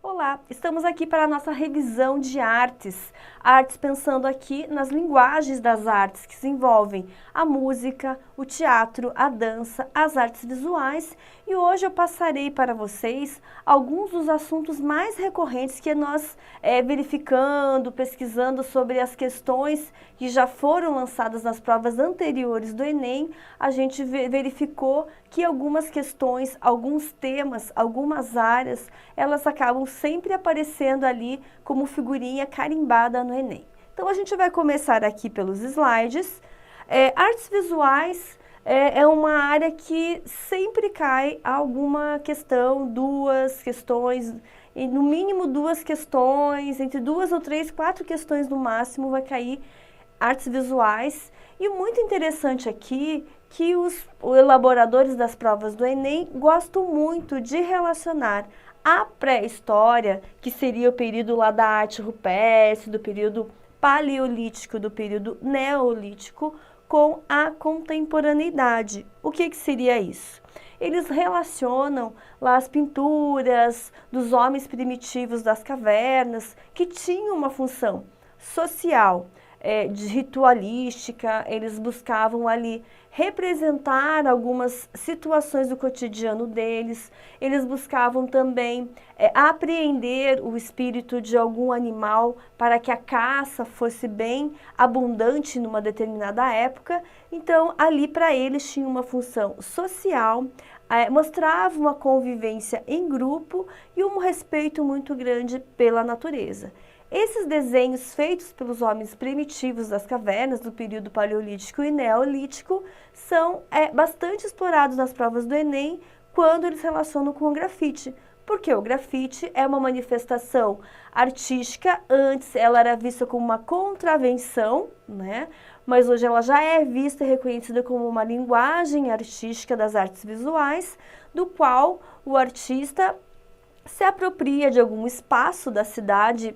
Olá, estamos aqui para a nossa revisão de artes. Artes pensando aqui nas linguagens das artes que se envolvem a música, o teatro, a dança, as artes visuais e hoje eu passarei para vocês alguns dos assuntos mais recorrentes que nós verificando, pesquisando sobre as questões que já foram lançadas nas provas anteriores do Enem, a gente verificou que algumas questões, alguns temas, algumas áreas, elas acabam sempre aparecendo ali como figurinha carimbada no Enem. Então a gente vai começar aqui pelos slides. Artes visuais é uma área que sempre cai alguma questão, duas questões, e no mínimo duas questões, entre duas ou três, quatro questões no máximo vai cair artes visuais. E muito interessante aqui que os elaboradores das provas do Enem gostam muito de relacionar a pré-história, que seria o período lá da arte rupestre, do período paleolítico, do período neolítico, com a contemporaneidade. O que seria isso? Eles relacionam lá as pinturas dos homens primitivos das cavernas, que tinham uma função social, de ritualística, eles buscavam ali representar algumas situações do cotidiano deles, eles buscavam também apreender o espírito de algum animal para que a caça fosse bem abundante numa determinada época. Então, ali para eles tinha uma função social, mostrava uma convivência em grupo e um respeito muito grande pela natureza. Esses desenhos feitos pelos homens primitivos das cavernas do período paleolítico e neolítico são bastante explorados nas provas do Enem quando eles relacionam com o grafite. Porque o grafite é uma manifestação artística, antes ela era vista como uma contravenção, né? Mas hoje ela já é vista e reconhecida como uma linguagem artística das artes visuais, do qual o artista se apropria de algum espaço da cidade,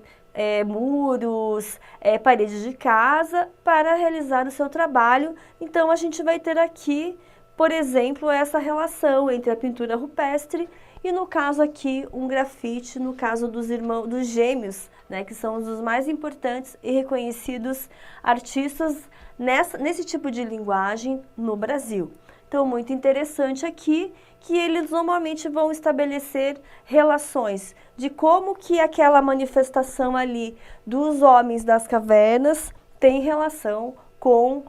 muros, paredes de casa, para realizar o seu trabalho. Então a gente vai ter aqui, por exemplo, essa relação entre a pintura rupestre e, no caso aqui, um grafite, no caso dos gêmeos, né, que são os dos mais importantes e reconhecidos artistas nesse tipo de linguagem no Brasil. Então, muito interessante aqui que eles normalmente vão estabelecer relações de como que aquela manifestação ali dos homens das cavernas tem relação com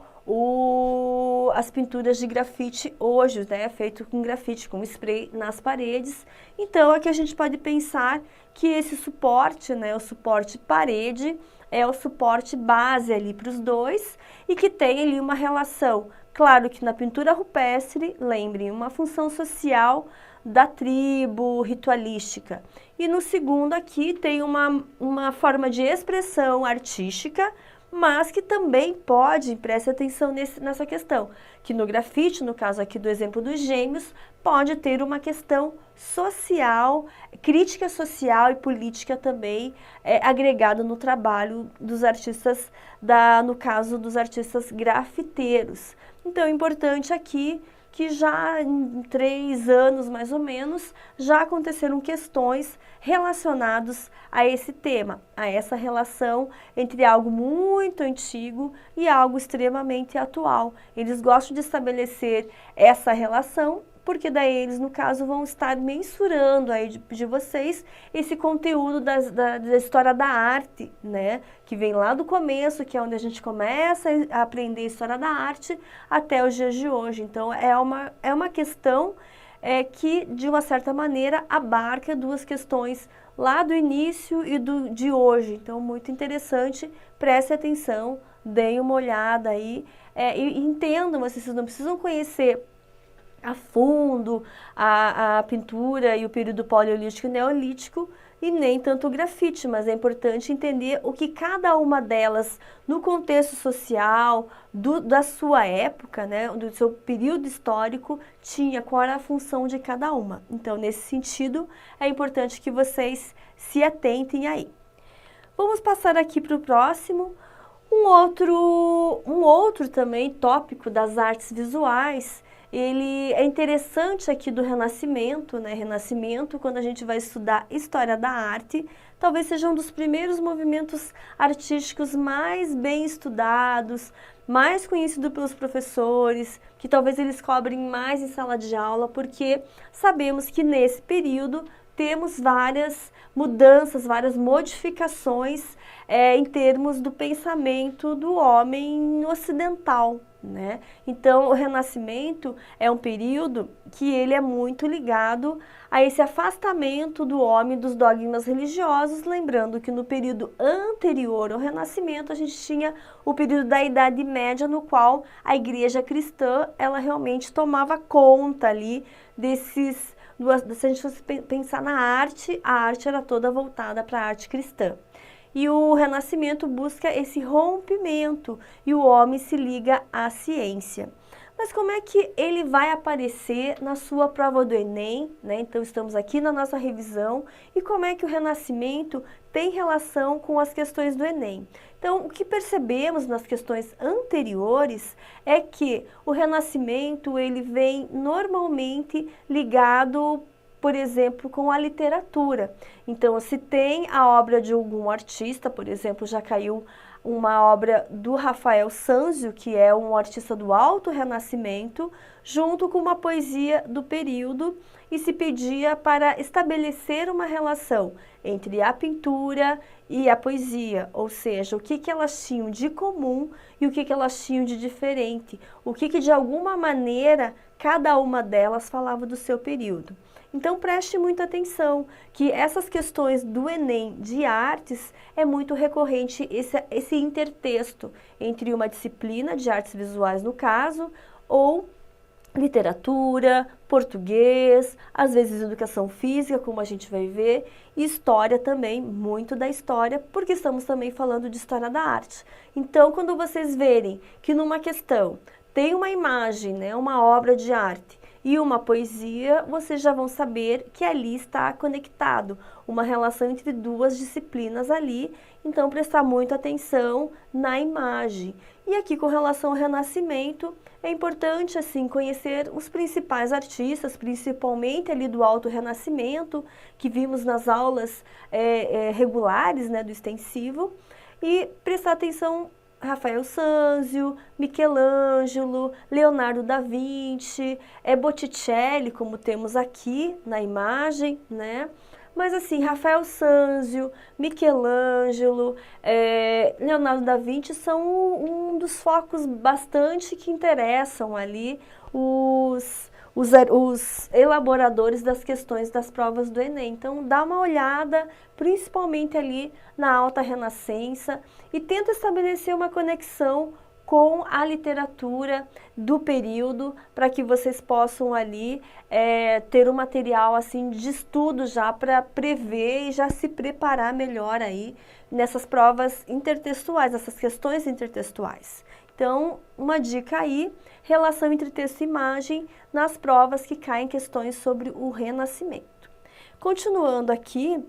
as pinturas de grafite hoje, né, feito com grafite, com spray nas paredes. Então, aqui a gente pode pensar que esse suporte, né, o suporte parede, é o suporte base ali para os dois e que tem ali uma relação. Claro que na pintura rupestre, lembrem, uma função social da tribo, ritualística. E no segundo aqui tem uma forma de expressão artística, mas que também pode, preste atenção nessa questão, que no grafite, no caso aqui do exemplo dos gêmeos, pode ter uma questão social, crítica social e política também agregada no trabalho dos artistas, no caso dos artistas grafiteiros. Então é importante aqui que já em 3 anos mais ou menos, já aconteceram questões relacionadas a esse tema, a essa relação entre algo muito antigo e algo extremamente atual. Eles gostam de estabelecer essa relação, porque daí eles, no caso, vão estar mensurando aí de vocês esse conteúdo da história da arte, né? Que vem lá do começo, que é onde a gente começa a aprender a história da arte, até os dias de hoje. Então, é uma questão que, de uma certa maneira, abarca duas questões lá do início e de hoje. Então, muito interessante, preste atenção, deem uma olhada aí e entendam, vocês não precisam conhecer a fundo a pintura e o período paleolítico e neolítico e nem tanto o grafite, mas é importante entender o que cada uma delas, no contexto social, da sua época, né, do seu período histórico, tinha, qual era a função de cada uma. Então, nesse sentido, é importante que vocês se atentem aí. Vamos passar aqui para o próximo. Um outro também tópico das artes visuais, ele é interessante aqui do Renascimento, né? Renascimento, quando a gente vai estudar história da arte, talvez seja um dos primeiros movimentos artísticos mais bem estudados, mais conhecido pelos professores, que talvez eles cobrem mais em sala de aula, porque sabemos que nesse período temos várias mudanças, várias modificações em termos do pensamento do homem ocidental, né? Então, o Renascimento é um período que ele é muito ligado a esse afastamento do homem dos dogmas religiosos, lembrando que no período anterior ao Renascimento a gente tinha o período da Idade Média, no qual a igreja cristã, ela realmente tomava conta ali desses. Se a gente fosse pensar na arte, a arte era toda voltada para a arte cristã. E o Renascimento busca esse rompimento e o homem se liga à ciência. Mas como é que ele vai aparecer na sua prova do Enem, né? Então estamos aqui na nossa revisão e como é que o Renascimento tem relação com as questões do Enem. Então, o que percebemos nas questões anteriores é que o Renascimento ele vem normalmente ligado, por exemplo, com a literatura. Então, se tem a obra de algum artista, por exemplo, já caiu uma obra do Rafael Sanzio, que é um artista do Alto Renascimento, junto com uma poesia do período, e se pedia para estabelecer uma relação entre a pintura e a poesia, ou seja, o que elas tinham de comum e o que elas tinham de diferente, o que de alguma maneira cada uma delas falava do seu período. Então preste muita atenção que essas questões do Enem de artes é muito recorrente esse intertexto entre uma disciplina de artes visuais no caso, ou literatura, português, às vezes educação física, como a gente vai ver, e história também, muito da história, porque estamos também falando de história da arte. Então, quando vocês verem que numa questão tem uma imagem, né, uma obra de arte, e uma poesia, vocês já vão saber que ali está conectado, uma relação entre duas disciplinas ali, então prestar muita atenção na imagem. E aqui com relação ao Renascimento, é importante assim conhecer os principais artistas, principalmente ali do Alto Renascimento, que vimos nas aulas regulares, né, do extensivo, e prestar atenção Rafael Sanzio, Michelangelo, Leonardo da Vinci, Botticelli, como temos aqui na imagem, né? Mas assim, Rafael Sanzio, Michelangelo, Leonardo da Vinci são um dos focos bastante que interessam ali os elaboradores das questões das provas do Enem. Então, dá uma olhada, principalmente ali na Alta Renascença, e tenta estabelecer uma conexão com a literatura do período, para que vocês possam ali ter um material assim de estudo já para prever e já se preparar melhor aí nessas provas intertextuais, essas questões intertextuais. Então, uma dica aí, relação entre texto e imagem nas provas que caem questões sobre o Renascimento. Continuando aqui,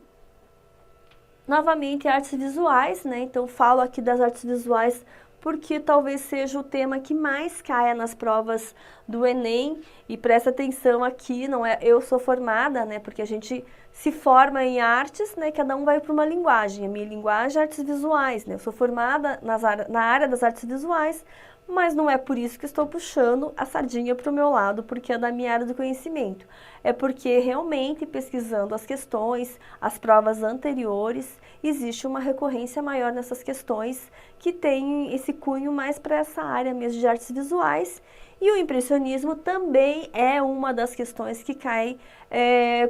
novamente artes visuais, né? Então, falo aqui das artes visuais porque talvez seja o tema que mais caia nas provas do Enem, e presta atenção aqui, não é, eu sou formada, né, porque a gente se forma em artes, né, cada um vai para uma linguagem, a minha linguagem é artes visuais, né, eu sou formada na área das artes visuais, mas não é por isso que estou puxando a sardinha para o meu lado, porque é da minha área do conhecimento. É porque realmente, pesquisando as questões, as provas anteriores, existe uma recorrência maior nessas questões que tem esse cunho mais para essa área mesmo de artes visuais. E o impressionismo também é uma das questões que cai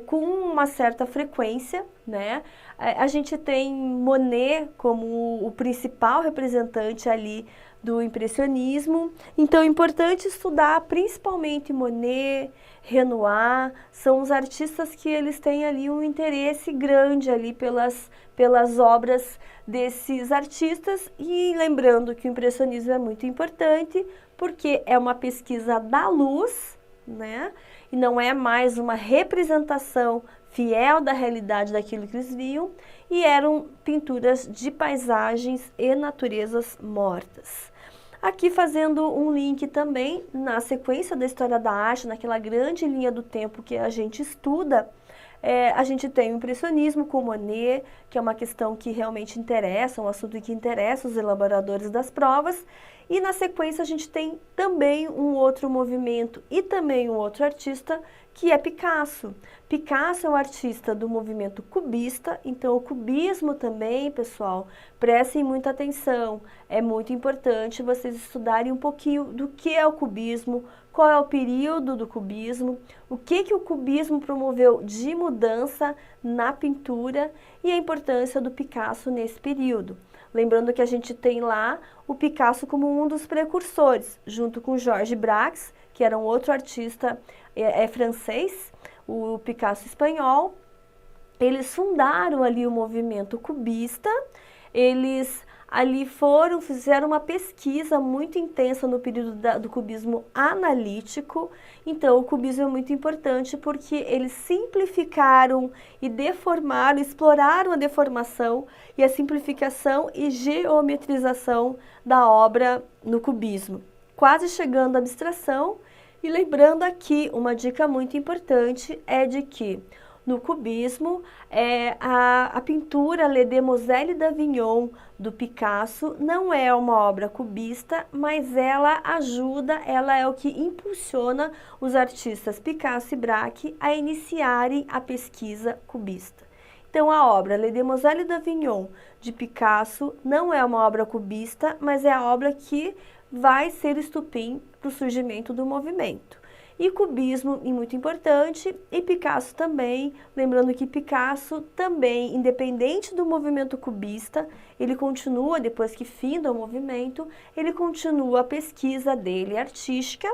com uma certa frequência, né? A gente tem Monet como o principal representante ali do impressionismo, então é importante estudar principalmente Monet, Renoir, são os artistas que eles têm ali um interesse grande ali pelas obras desses artistas, e lembrando que o impressionismo é muito importante porque é uma pesquisa da luz, né? E não é mais uma representação fiel da realidade daquilo que eles viam, e eram pinturas de paisagens e naturezas mortas. Aqui fazendo um link também na sequência da história da arte, naquela grande linha do tempo que a gente estuda, a gente tem o impressionismo com Monet, que é uma questão que realmente interessa, um assunto que interessa os elaboradores das provas, e na sequência a gente tem também um outro movimento e também um outro artista, que é Picasso. Picasso é um artista do movimento cubista, então o cubismo também, pessoal, prestem muita atenção, é muito importante vocês estudarem um pouquinho do que é o cubismo, qual é o período do cubismo, o que o cubismo promoveu de mudança na pintura e a importância do Picasso nesse período. Lembrando que a gente tem lá o Picasso como um dos precursores, junto com Georges Braque, que era um outro artista francês, o Picasso espanhol. Eles fundaram ali o movimento cubista, eles ali fizeram uma pesquisa muito intensa no período do cubismo analítico. Então, o cubismo é muito importante porque eles simplificaram e deformaram, exploraram a deformação e a simplificação e geometrização da obra no cubismo, quase chegando à abstração. E lembrando aqui, uma dica muito importante é de que no cubismo, a pintura Les Demoiselles d'Avignon, do Picasso, não é uma obra cubista, mas ela ajuda, ela é o que impulsiona os artistas Picasso e Braque a iniciarem a pesquisa cubista. Então, a obra Les Demoiselles d'Avignon, de Picasso, não é uma obra cubista, mas é a obra que vai ser o estupim para o surgimento do movimento. E cubismo, e muito importante, e Picasso também, lembrando que Picasso também, independente do movimento cubista, ele continua, depois que finda o movimento, ele continua a pesquisa dele artística,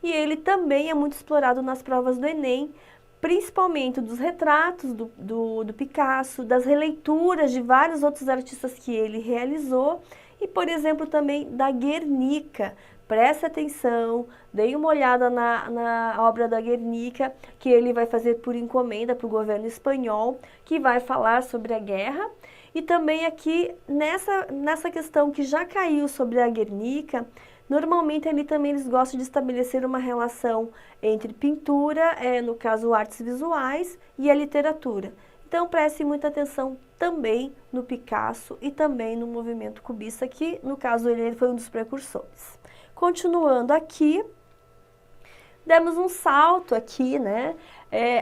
e ele também é muito explorado nas provas do Enem, principalmente dos retratos do Picasso, das releituras de vários outros artistas que ele realizou, e, por exemplo, também da Guernica. Preste atenção, dê uma olhada na obra da Guernica, que ele vai fazer por encomenda para o governo espanhol, que vai falar sobre a guerra. E também aqui, nessa questão que já caiu sobre a Guernica, normalmente ali também eles gostam de estabelecer uma relação entre pintura, no caso artes visuais, e a literatura. Então preste muita atenção também no Picasso e também no movimento cubista, que no caso ele foi um dos precursores. Continuando aqui, demos um salto aqui, né?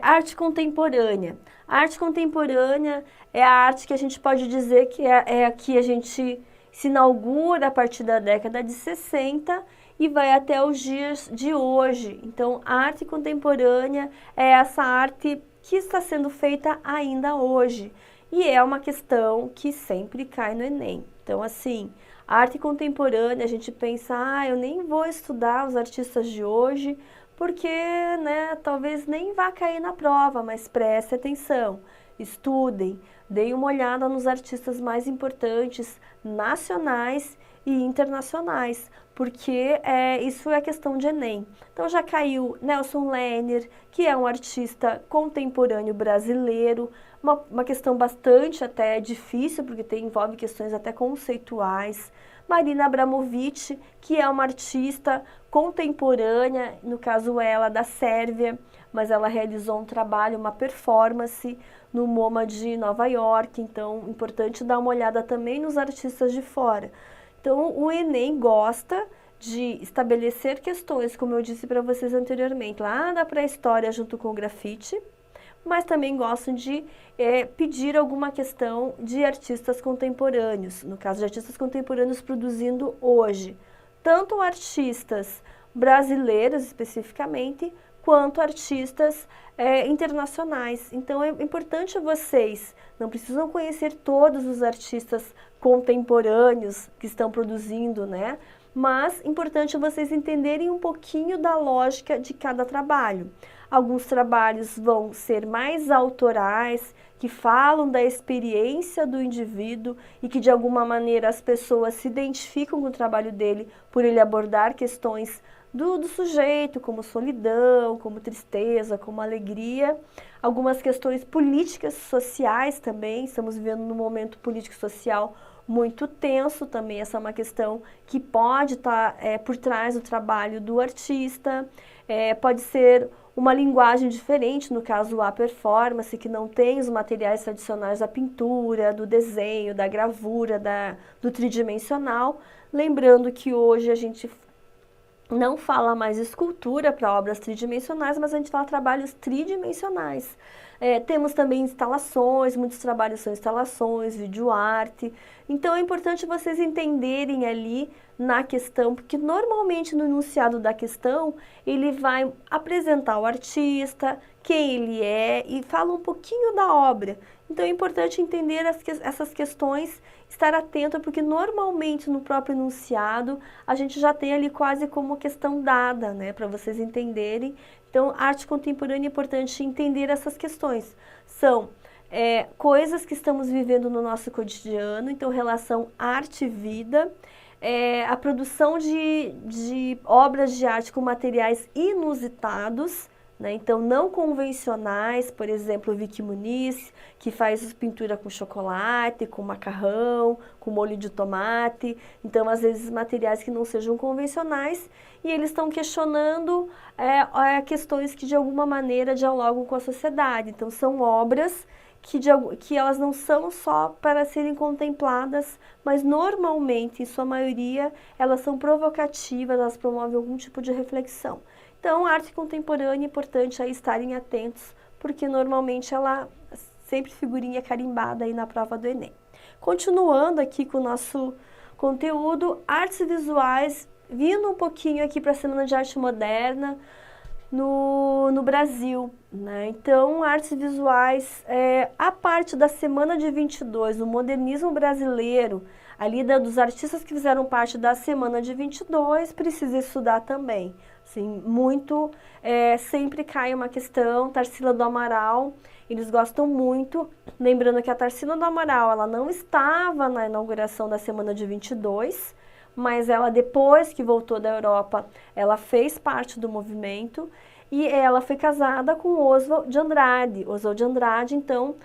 Arte contemporânea. A arte contemporânea é a arte que a gente pode dizer que é a que a gente se inaugura a partir da década de 60 e vai até os dias de hoje. Então, a arte contemporânea é essa arte que está sendo feita ainda hoje. E é uma questão que sempre cai no Enem. Então, assim, a arte contemporânea, a gente pensa, eu nem vou estudar os artistas de hoje, porque, né, talvez nem vá cair na prova, mas preste atenção, estudem, deem uma olhada nos artistas mais importantes, nacionais e internacionais, porque isso é questão de Enem. Então já caiu Nelson Lerner, que é um artista contemporâneo brasileiro, uma questão bastante até difícil, porque envolve questões até conceituais. Marina Abramovic, que é uma artista contemporânea, no caso ela da Sérvia, mas ela realizou um trabalho, uma performance no MoMA de Nova York, então importante dar uma olhada também nos artistas de fora. Então o Enem gosta de estabelecer questões, como eu disse para vocês anteriormente, lá da pré-história junto com o grafite, mas também gostam de pedir alguma questão de artistas contemporâneos, no caso de artistas contemporâneos produzindo hoje, tanto artistas brasileiros especificamente, quanto artistas internacionais. Então é importante vocês, não precisam conhecer todos os artistas contemporâneos que estão produzindo, né? Mas é importante vocês entenderem um pouquinho da lógica de cada trabalho. Alguns trabalhos vão ser mais autorais, que falam da experiência do indivíduo e que de alguma maneira as pessoas se identificam com o trabalho dele por ele abordar questões do sujeito, como solidão, como tristeza, como alegria. Algumas questões políticas sociais também, estamos vivendo num momento político-social muito tenso também. Essa é uma questão que pode estar por trás do trabalho do artista. Pode ser uma linguagem diferente, no caso a performance, que não tem os materiais tradicionais da pintura, do desenho, da gravura, do tridimensional. Lembrando que hoje a gente não fala mais escultura para obras tridimensionais, mas a gente fala trabalhos tridimensionais. Temos também instalações, muitos trabalhos são instalações, videoarte. Então é importante vocês entenderem ali na questão, porque normalmente no enunciado da questão ele vai apresentar o artista, quem ele é e fala um pouquinho da obra. Então é importante entender essas questões, estar atento, porque normalmente no próprio enunciado a gente já tem ali quase como questão dada, né, para vocês entenderem. Então, arte contemporânea é importante entender essas questões. São coisas que estamos vivendo no nosso cotidiano, então relação arte e vida, a produção de obras de arte com materiais inusitados, né? Então, não convencionais, por exemplo, o Vicky Muniz, que faz pintura com chocolate, com macarrão, com molho de tomate. Então, às vezes, materiais que não sejam convencionais, e eles estão questionando questões que, de alguma maneira, dialogam com a sociedade. Então, são obras que elas não são só para serem contempladas, mas normalmente, em sua maioria, elas são provocativas, elas promovem algum tipo de reflexão. Então, a arte contemporânea é importante aí estarem atentos, porque normalmente ela sempre figurinha carimbada aí na prova do Enem. Continuando aqui com o nosso conteúdo, artes visuais, vindo um pouquinho aqui para a Semana de Arte Moderna no Brasil, né? Então, artes visuais, a parte da Semana de 22, o modernismo brasileiro, ali dos artistas que fizeram parte da Semana de 22, precisa estudar também. Assim, sempre cai uma questão, Tarsila do Amaral, eles gostam muito, lembrando que a Tarsila do Amaral, ela não estava na inauguração da Semana de 22, mas ela, depois que voltou da Europa, ela fez parte do movimento, e ela foi casada com Oswald de Andrade. Oswald de Andrade, então,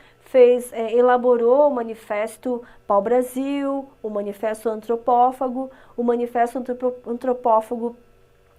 elaborou o Manifesto Pau-Brasil, o Manifesto Antropófago. O Manifesto Antropófago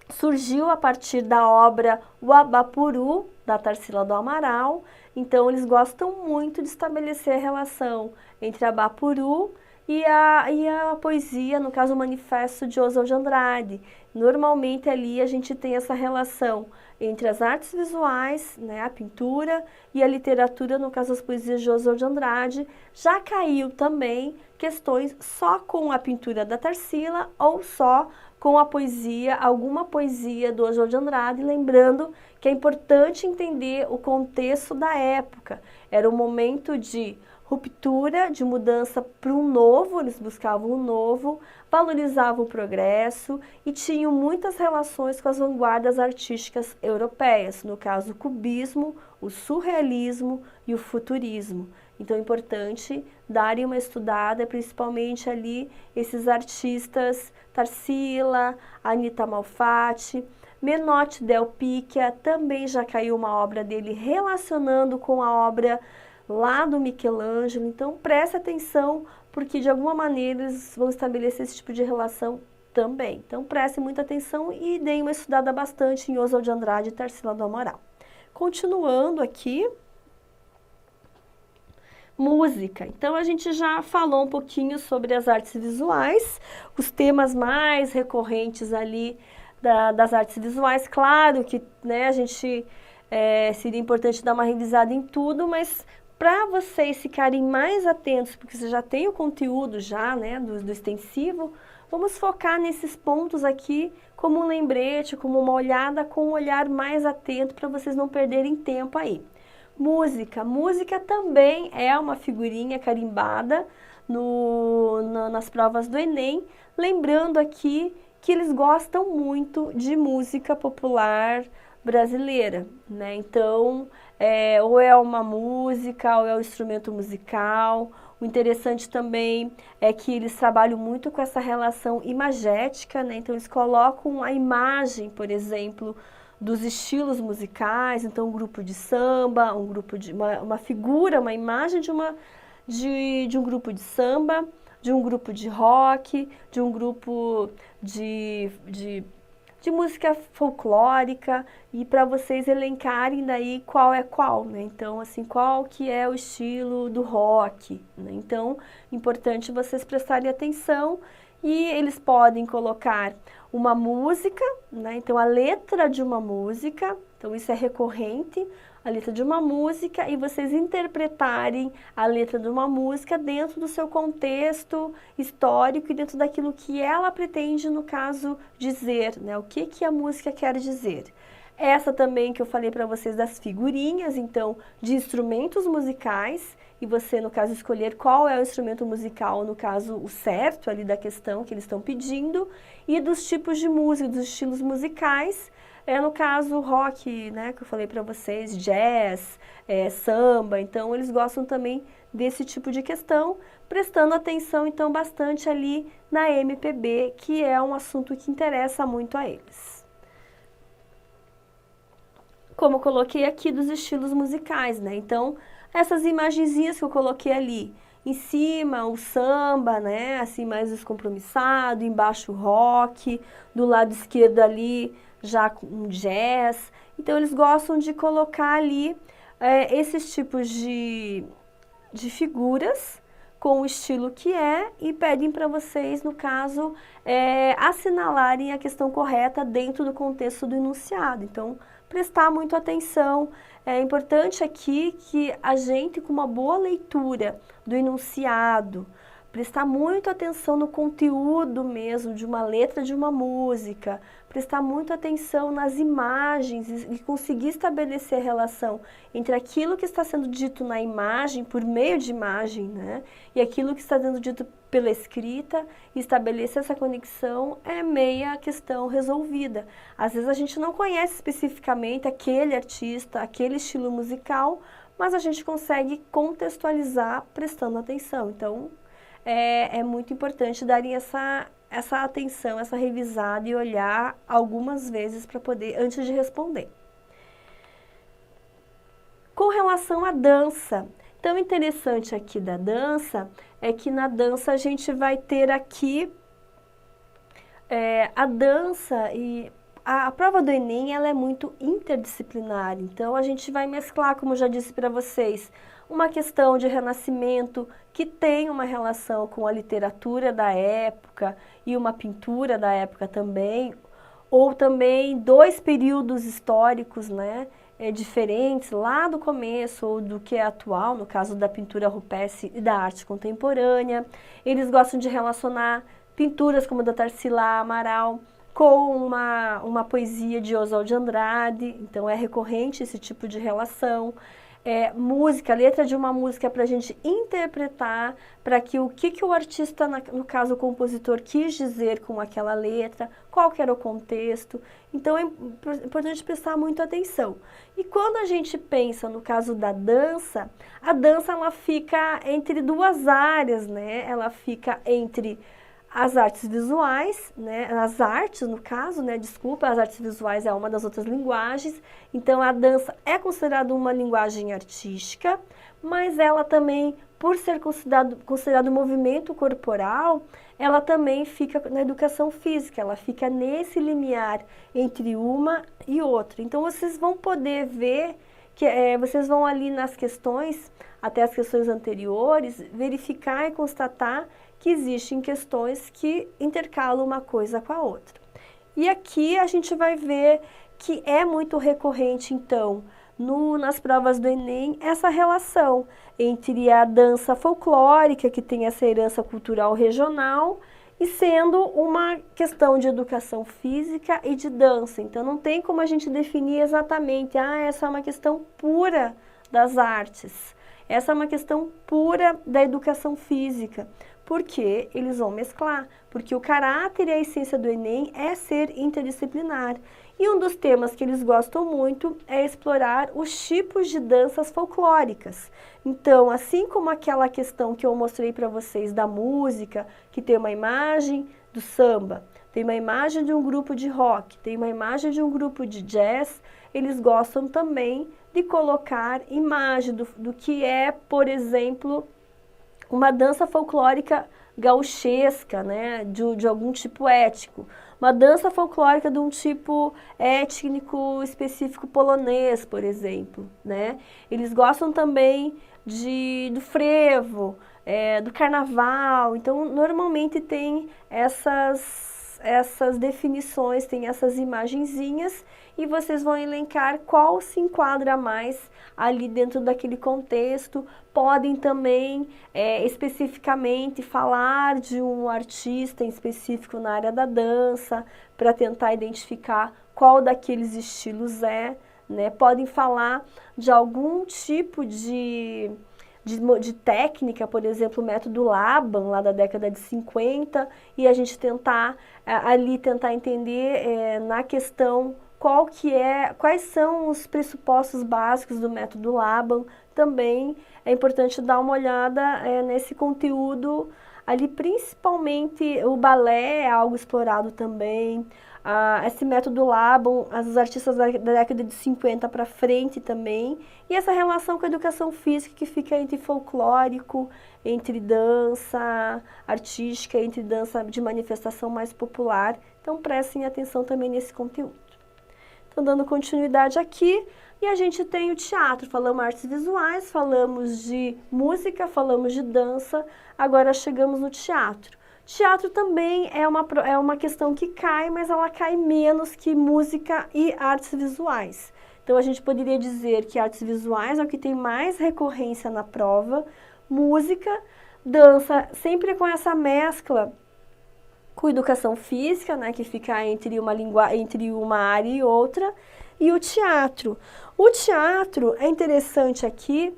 surgiu a partir da obra O Abapuru, da Tarsila do Amaral. Então, eles gostam muito de estabelecer a relação entre Abapuru e a poesia, no caso o Manifesto de Oswald de Andrade. Normalmente ali a gente tem essa relação entre as artes visuais, né, a pintura, e a literatura, no caso as poesias de Oswald de Andrade. Já caiu também questões só com a pintura da Tarsila ou só com a poesia, alguma poesia do Oswald de Andrade, lembrando que é importante entender o contexto da época. Era um momento de ruptura, de mudança para um novo, eles buscavam um novo, valorizavam o progresso e tinham muitas relações com as vanguardas artísticas europeias, no caso o cubismo, o surrealismo e o futurismo. Então é importante darem uma estudada, principalmente ali esses artistas, Tarsila, Anita Malfatti, Menotti Del Picchia, também já caiu uma obra dele relacionando com a obra lá do Michelangelo. Então preste atenção, porque de alguma maneira eles vão estabelecer esse tipo de relação também. Então preste muita atenção e deem uma estudada bastante em Oswald de Andrade e Tarsila do Amaral. Continuando aqui, música. Então a gente já falou um pouquinho sobre as artes visuais, os temas mais recorrentes ali das artes visuais. Claro que, né, a gente seria importante dar uma revisada em tudo, mas para vocês ficarem mais atentos, porque você já tem o conteúdo já, né, do extensivo, vamos focar nesses pontos aqui como um lembrete, como uma olhada, com um olhar mais atento para vocês não perderem tempo aí. Música. Música também é uma figurinha carimbada nas provas do Enem, lembrando aqui que eles gostam muito de música popular brasileira, né? Então, ou é uma música, ou é um instrumento musical. O interessante também é que eles trabalham muito com essa relação imagética, né? Então, eles colocam a imagem, por exemplo, dos estilos musicais. Então, um grupo de samba, uma figura, uma imagem de um grupo de samba, de um grupo de rock, de um grupo de música folclórica e para vocês elencarem daí qual é qual, né? Então, assim, qual que é o estilo do rock, né? Então, importante vocês prestarem atenção e eles podem colocar uma música, né? Então, a letra de uma música, então isso é recorrente, a letra de uma música e vocês interpretarem a letra de uma música dentro do seu contexto histórico e dentro daquilo que ela pretende, no caso, dizer, né? O que que a música quer dizer. Essa também que eu falei para vocês das figurinhas, então, de instrumentos musicais, e você, no caso, escolher qual é o instrumento musical, no caso, o certo ali da questão que eles estão pedindo, e dos tipos de música, dos estilos musicais, no caso, rock, né, que eu falei para vocês, jazz, samba, então eles gostam também desse tipo de questão, prestando atenção, então, bastante ali na MPB, que é um assunto que interessa muito a eles. Como eu coloquei aqui dos estilos musicais, né, então, essas imagenzinhas que eu coloquei ali, em cima o samba, né, assim mais descompromissado, embaixo o rock, do lado esquerdo ali já um jazz. Então eles gostam de colocar ali esses tipos de figuras com o estilo que é e pedem para vocês, no caso, assinalarem a questão correta dentro do contexto do enunciado. Então, prestar muito atenção. É importante aqui que a gente, com uma boa leitura do enunciado, prestar muito atenção no conteúdo mesmo de uma letra de uma música, prestar muito atenção nas imagens e conseguir estabelecer a relação entre aquilo que está sendo dito na imagem, por meio de imagem, né, e aquilo que está sendo dito pela escrita, e estabelecer essa conexão é meia questão resolvida. Às vezes a gente não conhece especificamente aquele artista, aquele estilo musical, mas a gente consegue contextualizar prestando atenção. Então, é muito importante darem essa atenção, essa revisada e olhar algumas vezes para poder, antes de responder. Com relação à dança, tão interessante aqui da dança é que na dança a gente vai ter aqui a dança e a prova do Enem ela é muito interdisciplinar, então a gente vai mesclar, como eu já disse para vocês, uma questão de renascimento que tem uma relação com a literatura da época e uma pintura da época também, ou também dois períodos históricos, né, diferentes lá do começo ou do que é atual, no caso da pintura rupestre e da arte contemporânea. Eles gostam de relacionar pinturas como a da Tarsila Amaral com uma poesia de Oswald de Andrade, então é recorrente esse tipo de relação. Música, letra de uma música para a gente interpretar, para que o que o artista, no caso o compositor, quis dizer com aquela letra, qual que era o contexto. Então é importante prestar muita atenção. E quando a gente pensa no caso da dança, a dança ela fica entre duas áreas, né? Ela fica entre as artes visuais, né, as artes no caso, né, desculpa, as artes visuais é uma das outras linguagens, então a dança é considerada uma linguagem artística, mas ela também, por ser considerado movimento corporal, ela também fica na educação física, ela fica nesse limiar entre uma e outra. Então vocês vão poder ver, que vocês vão ali nas questões, até as questões anteriores, verificar e constatar que existem questões que intercalam uma coisa com a outra. E aqui a gente vai ver que é muito recorrente, então, nas provas do Enem, essa relação entre a dança folclórica, que tem essa herança cultural regional, e sendo uma questão de educação física e de dança. Então, não tem como a gente definir exatamente, essa é uma questão pura das artes, essa é uma questão pura da educação física. Porque eles vão mesclar, porque o caráter e a essência do Enem é ser interdisciplinar. E um dos temas que eles gostam muito é explorar os tipos de danças folclóricas. Então, assim como aquela questão que eu mostrei para vocês da música, que tem uma imagem do samba, tem uma imagem de um grupo de rock, tem uma imagem de um grupo de jazz, eles gostam também de colocar imagem do que é, por exemplo, uma dança folclórica gauchesca, né, de algum tipo étnico. Uma dança folclórica de um tipo étnico específico polonês, por exemplo, né? Eles gostam também do frevo, do carnaval. Então, normalmente tem essas definições, tem essas imagenzinhas e vocês vão elencar qual se enquadra mais ali dentro daquele contexto. Podem também especificamente falar de um artista em específico na área da dança para tentar identificar qual daqueles estilos né? Podem falar de algum tipo de técnica, por exemplo, o método Laban, lá da década de 50, e a gente tentar entender na questão quais são os pressupostos básicos do método Laban. Também é importante dar uma olhada nesse conteúdo ali, principalmente o balé é algo explorado também. Esse método Laban, os artistas da década de 50 para frente também, e essa relação com a educação física que fica entre folclórico, entre dança artística, entre dança de manifestação mais popular. Então prestem atenção também nesse conteúdo. Então, dando continuidade aqui, e a gente tem o teatro, falamos artes visuais, falamos de música, falamos de dança, agora chegamos no teatro. Teatro também é uma questão que cai, mas ela cai menos que música e artes visuais. Então, a gente poderia dizer que artes visuais é o que tem mais recorrência na prova, música, dança, sempre com essa mescla com educação física, né, que fica entre uma área e outra, e o teatro. O teatro é interessante aqui,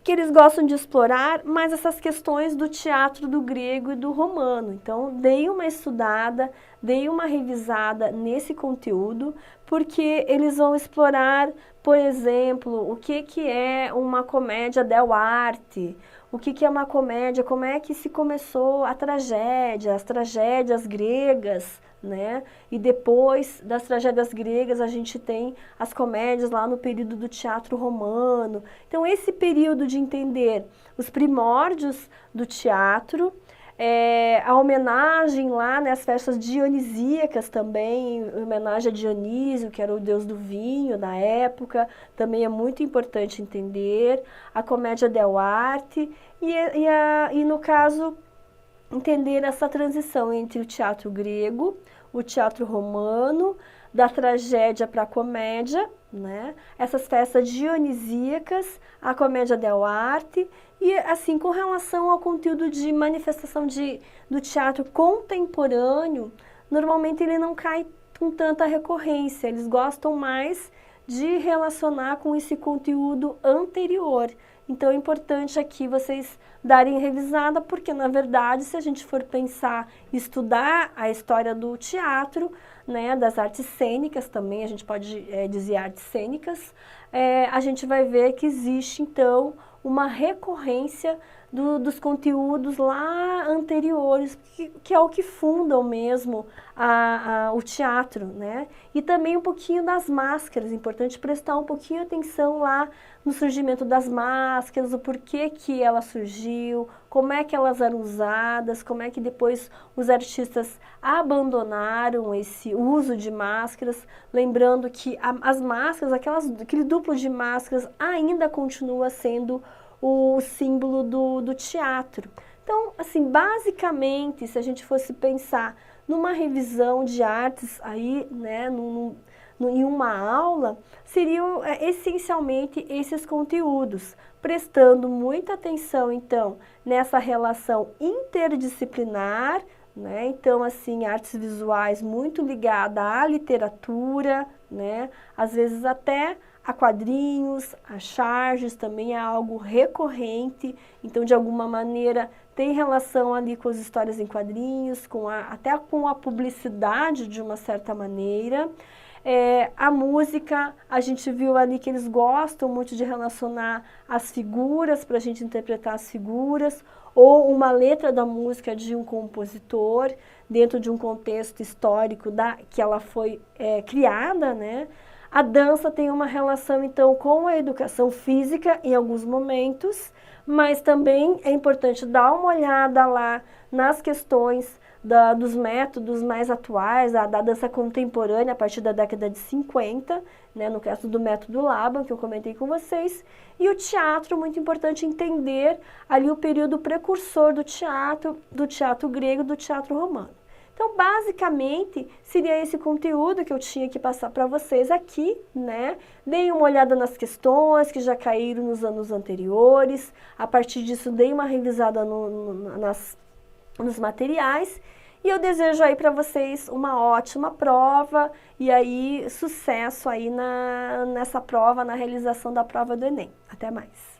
que eles gostam de explorar mais essas questões do teatro do grego e do romano. Então, dei uma estudada, dei uma revisada nesse conteúdo, porque eles vão explorar, por exemplo, o que é uma comédia dell'arte, o que é uma comédia, como é que se começou a tragédia, as tragédias gregas, né? E depois das tragédias gregas a gente tem as comédias lá no período do teatro romano. Então esse período de entender os primórdios do teatro, a homenagem lá nas festas dionisíacas também, homenagem a Dionísio, que era o deus do vinho da época, também é muito importante entender. A comédia dell'arte e no caso, entender essa transição entre o teatro grego, o teatro romano, da tragédia para a comédia, né? Essas festas dionisíacas, a comédia dell'arte, e assim, com relação ao conteúdo de manifestação do teatro contemporâneo, normalmente ele não cai com tanta recorrência, eles gostam mais de relacionar com esse conteúdo anterior. Então é importante aqui vocês darem revisada, porque na verdade, se a gente for pensar, estudar a história do teatro, né, das artes cênicas também, a gente pode dizer artes cênicas, a gente vai ver que existe então uma recorrência dos conteúdos lá anteriores, que é o que fundam mesmo o teatro, né? E também um pouquinho das máscaras, importante prestar um pouquinho atenção lá no surgimento das máscaras, o porquê que ela surgiu, como é que elas eram usadas, como é que depois os artistas abandonaram esse uso de máscaras, lembrando que as máscaras, aquele duplo de máscaras ainda continua sendo o símbolo do teatro. Então, assim, basicamente, se a gente fosse pensar numa revisão de artes aí, né, em uma aula, seriam essencialmente esses conteúdos, prestando muita atenção, então, nessa relação interdisciplinar, né? Então, assim, artes visuais muito ligada à literatura, né? Às vezes até a quadrinhos, a charges também é algo recorrente, então de alguma maneira tem relação ali com as histórias em quadrinhos, até com a publicidade de uma certa maneira. A música, a gente viu ali que eles gostam muito de relacionar as figuras, para a gente interpretar as figuras, ou uma letra da música de um compositor, dentro de um contexto histórico que ela foi criada, né? A dança tem uma relação, então, com a educação física em alguns momentos, mas também é importante dar uma olhada lá nas questões dos métodos mais atuais, da dança contemporânea a partir da década de 50, né, no caso do método Laban, que eu comentei com vocês, e o teatro, muito importante entender ali o período precursor do teatro grego, do teatro romano. Então, basicamente, seria esse conteúdo que eu tinha que passar para vocês aqui, né? Deem uma olhada nas questões que já caíram nos anos anteriores. A partir disso, dei uma revisada nos materiais. E eu desejo aí para vocês uma ótima prova e aí sucesso aí nessa prova, na realização da prova do Enem. Até mais!